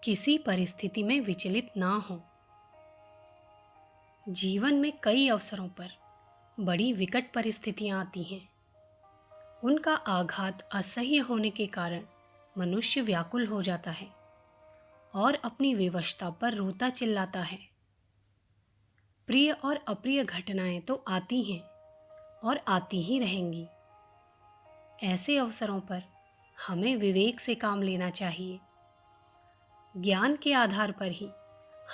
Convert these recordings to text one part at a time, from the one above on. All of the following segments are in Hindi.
किसी परिस्थिति में विचलित ना हो। जीवन में कई अवसरों पर बड़ी विकट परिस्थितियां आती हैं। उनका आघात असह्य होने के कारण मनुष्य व्याकुल हो जाता है और अपनी विवशता पर रोता चिल्लाता है। प्रिय और अप्रिय घटनाएं तो आती हैं और आती ही रहेंगी। ऐसे अवसरों पर हमें विवेक से काम लेना चाहिए। ज्ञान के आधार पर ही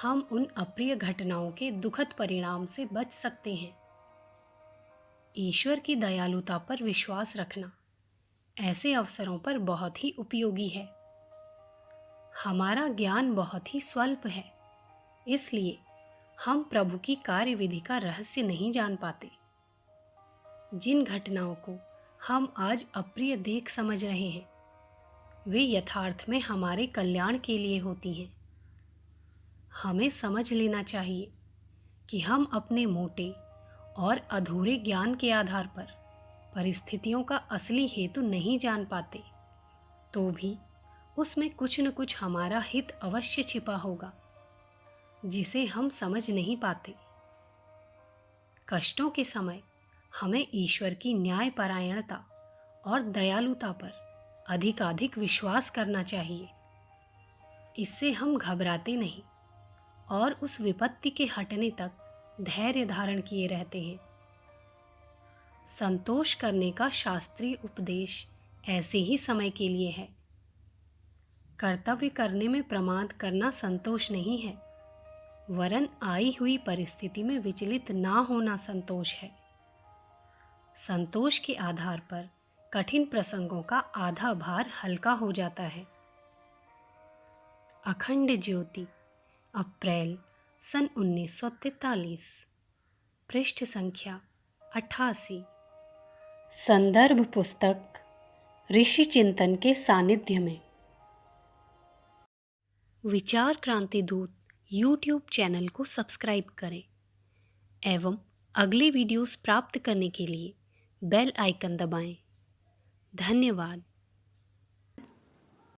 हम उन अप्रिय घटनाओं के दुखद परिणाम से बच सकते हैं। ईश्वर की दयालुता पर विश्वास रखना ऐसे अवसरों पर बहुत ही उपयोगी है। हमारा ज्ञान बहुत ही स्वल्प है, इसलिए हम प्रभु की कार्यविधि का रहस्य नहीं जान पाते। जिन घटनाओं को हम आज अप्रिय देख समझ रहे हैं, वे यथार्थ में हमारे कल्याण के लिए होती हैं। हमें समझ लेना चाहिए कि हम अपने मोटे और अधूरे ज्ञान के आधार पर परिस्थितियों का असली हेतु नहीं जान पाते, तो भी उसमें कुछ न कुछ हमारा हित अवश्य छिपा होगा, जिसे हम समझ नहीं पाते। कष्टों के समय हमें ईश्वर की न्यायपरायणता और दयालुता पर अधिकाधिक विश्वास करना चाहिए। इससे हम घबराते नहीं और उस विपत्ति के हटने तक धैर्य धारण किए रहते हैं। संतोष करने का शास्त्रीय उपदेश ऐसे ही समय के लिए है। कर्तव्य करने में प्रमाद करना संतोष नहीं है, वरन आई हुई परिस्थिति में विचलित ना होना संतोष है। संतोष के आधार पर कठिन प्रसंगों का आधा भार हल्का हो जाता है। अखंड ज्योति, अप्रैल सन 1943, पृष्ठ संख्या 88। संदर्भ पुस्तक ऋषि चिंतन के सानिध्य में। विचार क्रांति दूत यूट्यूब चैनल को सब्सक्राइब करें एवं अगले वीडियोस प्राप्त करने के लिए बेल आइकन दबाएं। धन्यवाद।